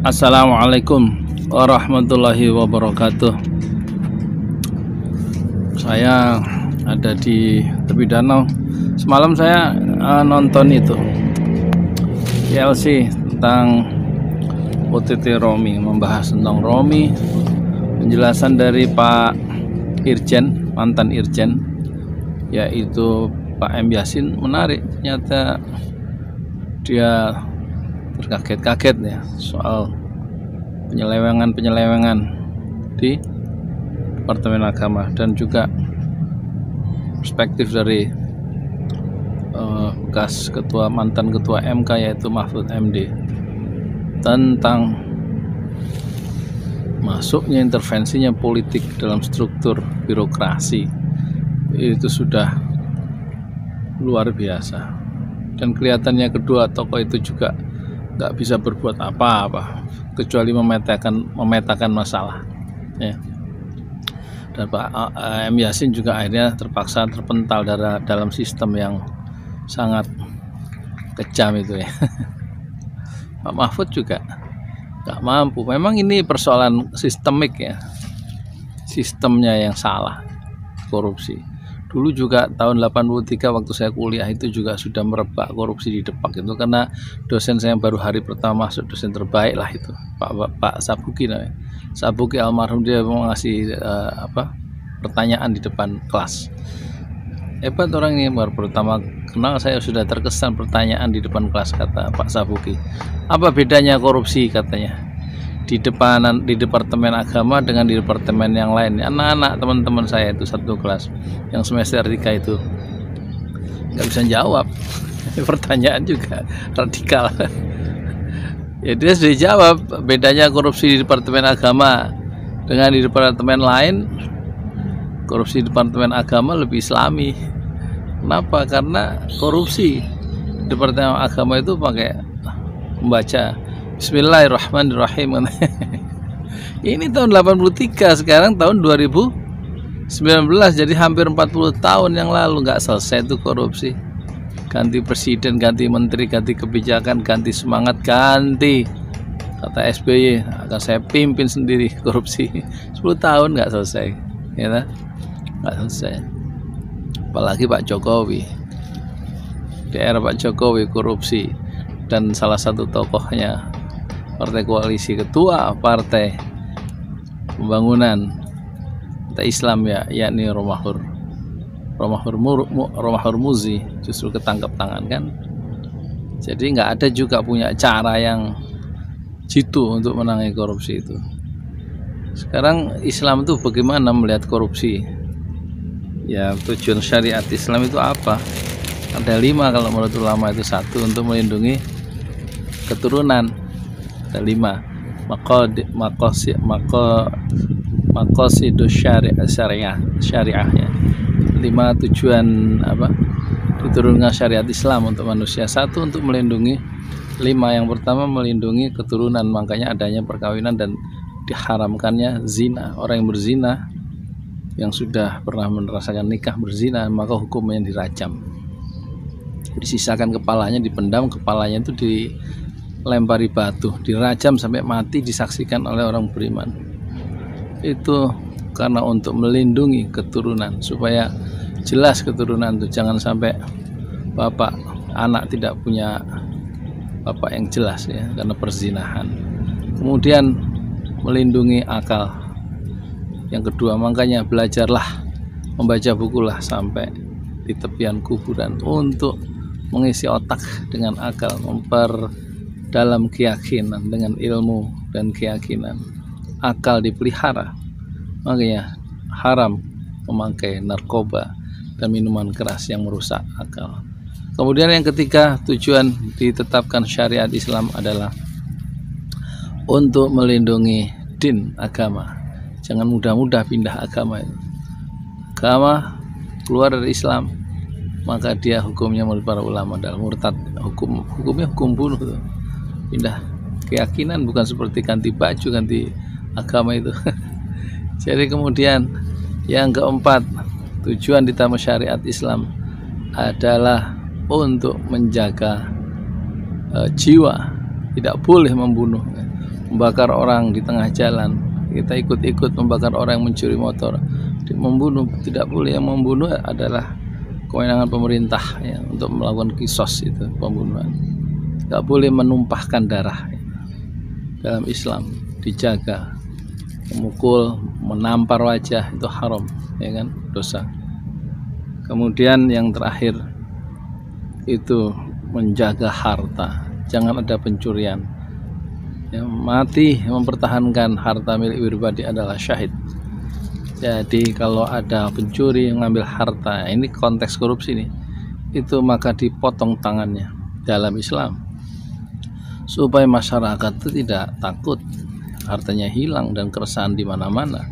Assalamualaikum warahmatullahi wabarakatuh. Saya ada di tepi danau. Semalam saya nonton itu TLC tentang OTT Romi, membahas tentang Romi, penjelasan dari Pak Irjen, mantan Irjen, yaitu Pak M. Yasin. Menarik, ternyata dia terkaget-kaget ya soal penyelewengan di Departemen Agama, dan juga perspektif dari bekas mantan ketua MK yaitu Mahfud MD tentang masuknya intervensinya politik dalam struktur birokrasi. Itu sudah luar biasa, dan kelihatannya kedua tokoh itu juga nggak bisa berbuat apa-apa kecuali memetakan masalah ya. Dan Pak M. Yasin juga akhirnya terpaksa terpental dalam sistem yang sangat kejam itu ya. Pak Mahfud juga nggak mampu. Memang ini persoalan sistemik ya, sistemnya yang salah, korupsi. Dulu juga tahun 83 waktu saya kuliah itu juga sudah merebak korupsi di Depak itu, karena dosen saya yang baru hari pertama masuk, dosen terbaik lah itu, Pak Sabuki namanya. Sabuki almarhum, dia mau ngasih pertanyaan di depan kelas. Hebat orang ini, baru pertama kenal saya sudah terkesan pertanyaan di depan kelas, kata Pak Sabuki. Apa bedanya korupsi katanya di Departemen Agama dengan di departemen yang lain? Anak-anak teman-teman saya itu satu kelas yang semester 3 itu nggak bisa jawab. Pertanyaan juga radikal. Ya dia sudah jawab, bedanya korupsi di Departemen Agama dengan di departemen lain. Korupsi di Departemen Agama lebih islami. Kenapa? Karena korupsi Departemen Agama itu pakai membaca Bismillahirrahmanirrahim. Ini tahun 83, sekarang tahun 2019, jadi hampir 40 tahun yang lalu nggak selesai itu korupsi. Ganti presiden, ganti menteri, ganti kebijakan, ganti semangat, ganti. Kata SBY, akan saya pimpin sendiri korupsi. 10 tahun nggak selesai, ya, nggak selesai. Apalagi Pak Jokowi, di era Pak Jokowi korupsi, dan salah satu tokohnya partai koalisi, ketua partai pembangunan partai Islam ya, yakni Romahur Muzi, justru ketangkap tangan kan. Jadi nggak ada juga punya cara yang jitu untuk menangani korupsi itu. Sekarang Islam itu bagaimana melihat korupsi? Ya, tujuan syariat Islam itu apa? Ada 5 kalau menurut ulama itu. 1, untuk melindungi keturunan. Ada 5 maqasidus syariahnya. 5 tujuan diturunkan syariat Islam untuk manusia. 1, untuk melindungi 5. Yang pertama, melindungi keturunan, makanya adanya perkawinan dan diharamkannya zina. Orang yang berzina, yang sudah pernah merasakan nikah berzina, maka hukumnya dirajam, disisakan kepalanya, dipendam kepalanya itu, dilempari batu, dirajam sampai mati, disaksikan oleh orang beriman. Itu karena untuk melindungi keturunan, supaya jelas keturunan itu, jangan sampai anak tidak punya bapak yang jelas ya, karena perzinahan. Kemudian melindungi akal. Yang kedua, makanya belajarlah, membaca bukulah sampai di tepian kuburan untuk mengisi otak dengan akal, memperdalam keyakinan dengan ilmu dan keyakinan. Akal dipelihara, makanya haram memakai narkoba dan minuman keras yang merusak akal. Kemudian yang ketiga, tujuan ditetapkan syariat Islam adalah untuk melindungi din, agama. Jangan mudah-mudah pindah agama. Agama keluar dari Islam, maka dia hukumnya menurut para ulama adalah murtad. Hukumnya hukum bunuh. Pindah keyakinan, bukan seperti ganti baju, ganti agama itu. Jadi kemudian yang keempat, tujuan ditambah syariat Islam adalah untuk menjaga jiwa, tidak boleh membunuh. membakar orang di tengah jalan, kita ikut-ikut membakar orang yang mencuri motor, membunuh, tidak boleh. Yang membunuh adalah kewenangan pemerintah ya, untuk melakukan kisos, itu pembunuhan. Tidak boleh menumpahkan darah ya. Dalam Islam dijaga. Memukul, menampar wajah itu haram ya kan, dosa. Kemudian yang terakhir itu menjaga harta, jangan ada pencurian. Yang mati mempertahankan harta milik pribadi adalah syahid. Jadi kalau ada pencuri yang mengambil harta, ini konteks korupsi nih, itu maka dipotong tangannya dalam Islam, supaya masyarakat itu tidak takut hartanya hilang dan keresahan di mana-mana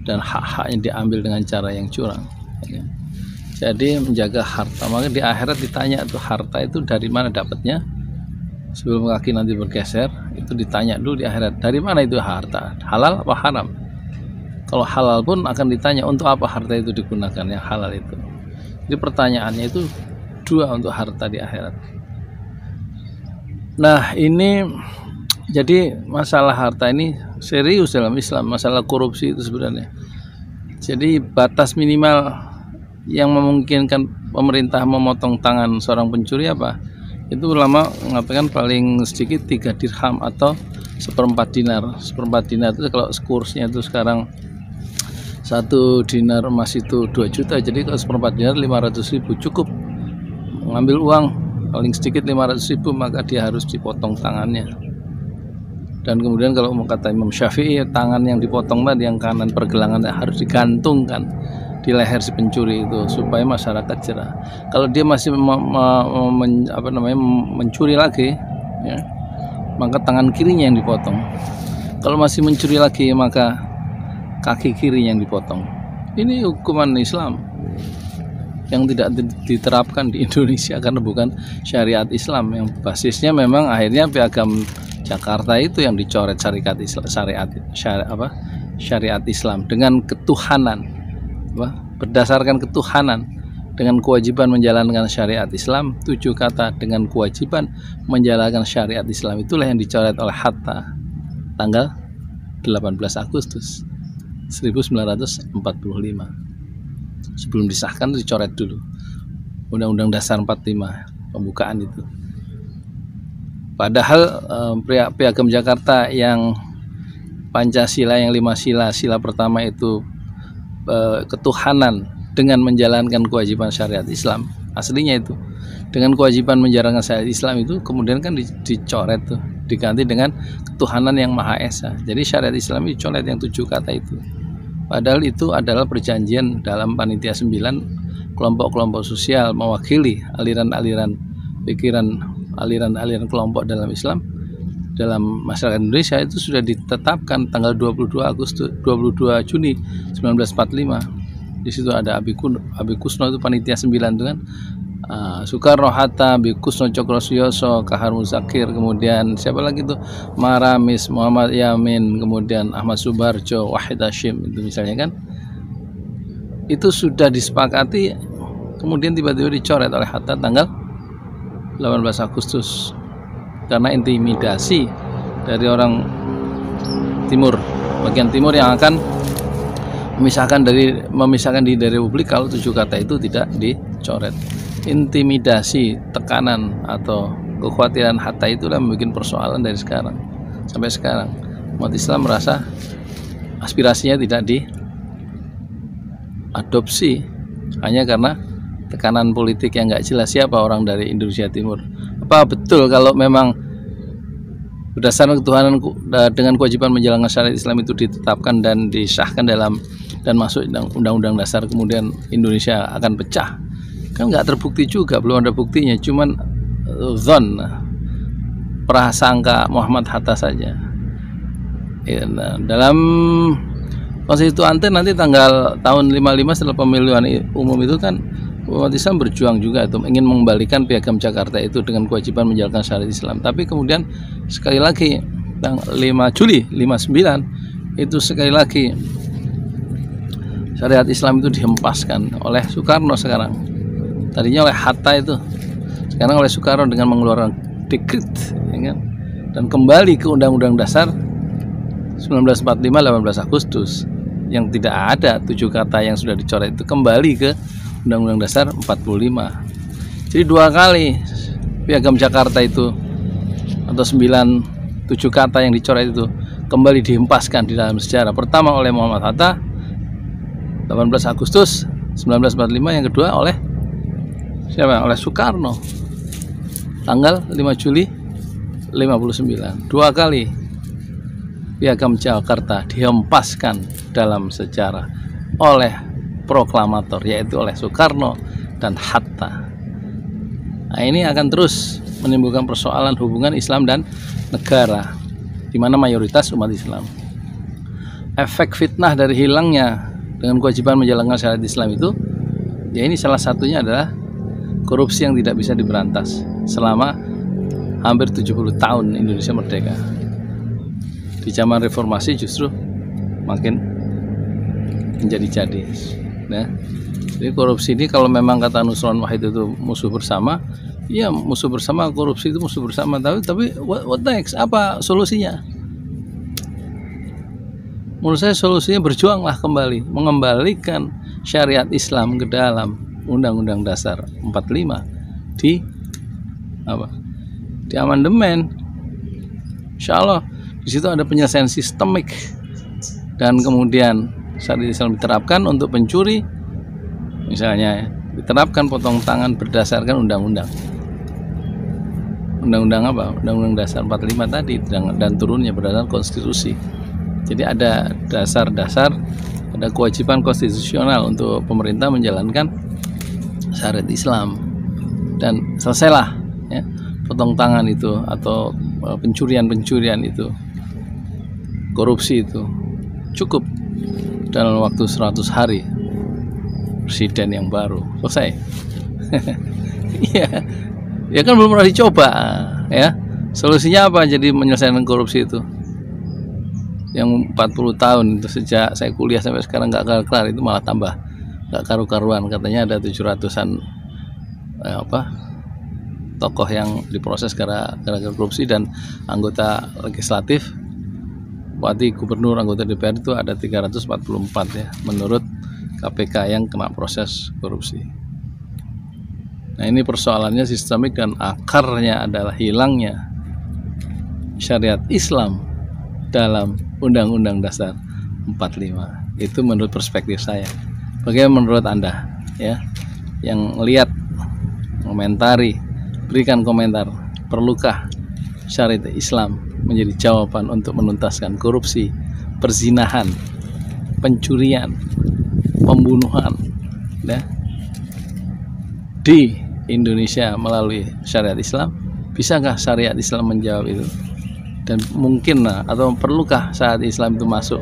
dan hak-haknya diambil dengan cara yang curang ya. Jadi menjaga harta, maka di akhirat ditanya tuh harta itu dari mana dapatnya. Sebelum kaki nanti bergeser, itu ditanya dulu di akhirat, dari mana itu harta, halal apa haram. Kalau halal pun akan ditanya untuk apa harta itu digunakan, yang halal itu. Jadi pertanyaannya itu dua untuk harta di akhirat. Nah ini, jadi masalah harta ini serius dalam Islam, masalah korupsi itu sebenarnya. Jadi batas minimal yang memungkinkan pemerintah memotong tangan seorang pencuri apa? Itu ulama mengatakan paling sedikit 3 dirham atau 1/4 dinar. 1/4 dinar itu kalau kursnya itu sekarang 1 dinar emas itu 2 juta. Jadi kalau 1/4 dinar 500.000 cukup. Mengambil uang paling sedikit 500.000, maka dia harus dipotong tangannya. Dan kemudian kalau kata Imam Syafi'i, tangan yang dipotong tadi yang kanan pergelangan harus digantungkan di leher si pencuri itu supaya masyarakat jerah. Kalau dia masih mencuri lagi ya, maka tangan kirinya yang dipotong. Kalau masih mencuri lagi maka kaki kiri yang dipotong. Ini hukuman Islam yang tidak diterapkan di Indonesia karena bukan syariat Islam, yang basisnya memang akhirnya Piagam Jakarta itu yang dicoret syariat Islam dengan ketuhanan, berdasarkan ketuhanan, dengan kewajiban menjalankan syariat Islam. 7 kata dengan kewajiban menjalankan syariat Islam, itulah yang dicoret oleh Hatta tanggal 18 Agustus 1945. Sebelum disahkan dicoret dulu Undang-Undang Dasar 45 pembukaan itu. Padahal Piagam Jakarta yang Pancasila, yang 5 sila, sila pertama itu ketuhanan dengan menjalankan kewajiban syariat Islam, aslinya itu dengan kewajiban menjalankan syariat Islam, itu kemudian kan dicoret tuh, diganti dengan ketuhanan yang Maha Esa. Jadi syariat Islam dicoret yang 7 kata itu. Padahal itu adalah perjanjian dalam Panitia 9, kelompok-kelompok sosial mewakili aliran-aliran pikiran, aliran-aliran kelompok dalam Islam dalam masyarakat Indonesia, itu sudah ditetapkan tanggal 22 Juni 1945. Di situ ada Abi Kusno, itu Panitia 9 itu kan, Soekarno Hatta, Abi Kusno Cokrosuyoso, Kahar Muzakir, kemudian siapa lagi itu, Maramis, Muhammad Yamin, kemudian Ahmad Subarjo, Wahid Hashim, itu misalnya kan. Itu sudah disepakati, kemudian tiba-tiba dicoret oleh Hatta tanggal 18 Agustus karena intimidasi dari orang timur, bagian timur yang akan memisahkan diri dari Republik kalau 7 kata itu tidak dicoret. Intimidasi, tekanan atau kekhawatiran Hatta itulah membuat persoalan dari sekarang sampai sekarang. Umat Islam merasa aspirasinya tidak diadopsi hanya karena tekanan politik yang nggak jelas. Siapa orang dari Indonesia Timur? Apa betul kalau memang berdasarkan ketuhanan dengan kewajiban menjalankan syariat Islam itu ditetapkan dan disahkan dan masuk Undang-Undang Dasar, kemudian Indonesia akan pecah? Kan nggak terbukti juga, belum ada buktinya, cuman zon, prasangka Muhammad Hatta saja. Ya, nah, dalam konstituante nanti tahun 55 setelah pemilihan umum itu kan umat Islam berjuang juga itu ingin mengembalikan Piagam Jakarta itu dengan kewajiban menjalankan syariat Islam. Tapi kemudian sekali lagi tanggal 5 Juli 59 itu sekali lagi syariat Islam itu dihempaskan oleh Soekarno sekarang. Tadinya oleh Hatta itu, sekarang oleh Soekarno dengan mengeluarkan dekret ya kan? Dan kembali ke Undang-Undang Dasar 1945 18 Agustus yang tidak ada 7 kata yang sudah dicoret itu kembali ke Undang-Undang Dasar 45. Jadi 2 kali Piagam Jakarta itu atau 7 kata yang dicoret itu kembali dihempaskan di dalam sejarah. Pertama oleh Muhammad Hatta 18 Agustus 1945, yang kedua oleh siapa? Oleh Soekarno tanggal 5 Juli 59. 2 kali Piagam Jakarta dihempaskan dalam sejarah oleh proklamator, yaitu oleh Soekarno dan Hatta. Nah, ini akan terus menimbulkan persoalan hubungan Islam dan negara, di mana mayoritas umat Islam. Efek fitnah dari hilangnya dengan kewajiban menjalankan syariat Islam itu, ya ini salah satunya adalah korupsi yang tidak bisa diberantas selama hampir 70 tahun Indonesia merdeka. Di zaman reformasi justru makin menjadi-jadi. Nah, jadi korupsi ini kalau memang kata Nusron Wahid itu musuh bersama, ya musuh bersama, korupsi itu musuh bersama. Tapi what next? Apa solusinya? Menurut saya solusinya berjuanglah kembali, mengembalikan syariat Islam ke dalam Undang-Undang Dasar 45 di amandemen. Insya Allah di situ ada penyelesaian sistemik, dan kemudian syariat Islam diterapkan untuk pencuri, misalnya diterapkan potong tangan berdasarkan undang-undang apa? Undang-Undang Dasar 45 tadi, dan turunnya berdasarkan konstitusi. Jadi ada dasar-dasar, ada kewajiban konstitusional untuk pemerintah menjalankan syariat Islam, dan selesailah ya, potong tangan itu atau pencurian itu, korupsi itu cukup dalam waktu 100 hari presiden yang baru selesai. Ya kan belum pernah dicoba ya. Solusinya apa jadi menyelesaikan korupsi itu yang 40 tahun itu, sejak saya kuliah sampai sekarang nggak kelar, itu malah tambah nggak karu-karuan. Katanya ada 700-an tokoh yang diproses gara korupsi, dan anggota legislatif, bupati, gubernur, anggota DPR itu ada 344 ya menurut KPK yang kena proses korupsi. Nah, ini persoalannya sistemik dan akarnya adalah hilangnya syariat Islam dalam Undang-Undang Dasar 45. Itu menurut perspektif saya. Bagaimana menurut Anda ya, yang lihat, komentari, berikan komentar. Perlukah syariat Islam menjadi jawaban untuk menuntaskan korupsi, perzinahan, pencurian, pembunuhan ya, di Indonesia melalui syariat Islam? Bisakah syariat Islam menjawab itu? Dan mungkin atau perlukah syariat Islam itu masuk,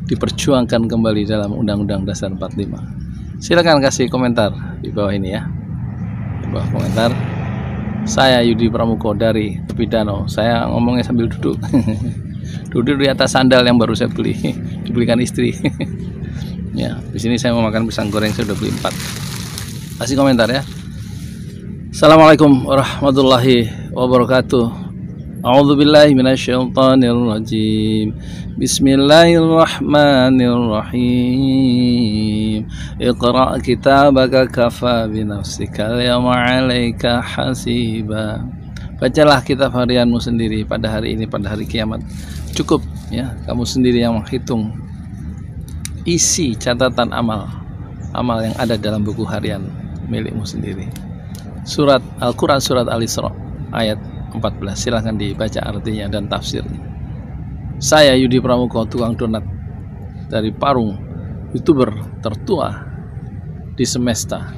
diperjuangkan kembali dalam Undang-Undang Dasar 45? Silakan kasih komentar di bawah ini ya, di bawah komentar. Saya Yudi Pramuko dari Tepi Danau. Saya ngomongnya sambil duduk. Duduk di atas sandal yang baru saya beli, dibelikan istri. Ya, di sini saya mau makan pisang goreng, saya udah beli 4. Kasih komentar ya. Assalamualaikum warahmatullahi wabarakatuh. A'udzubillahi minasyaitonirrajim. Bismillahirrahmanirrahim. Iqra' kitabaka kafa binafsika al-yawma 'alaika hasiba. Bacalah kitab harianmu sendiri pada hari ini, pada hari kiamat. Cukup ya, kamu sendiri yang menghitung isi catatan amal yang ada dalam buku harian milikmu sendiri. Surat Al-Quran, surat Al-Isra ayat 14. Silahkan dibaca artinya dan tafsirnya. Saya Yudi Pramuko, tukang donat dari Parung, YouTuber tertua di semesta.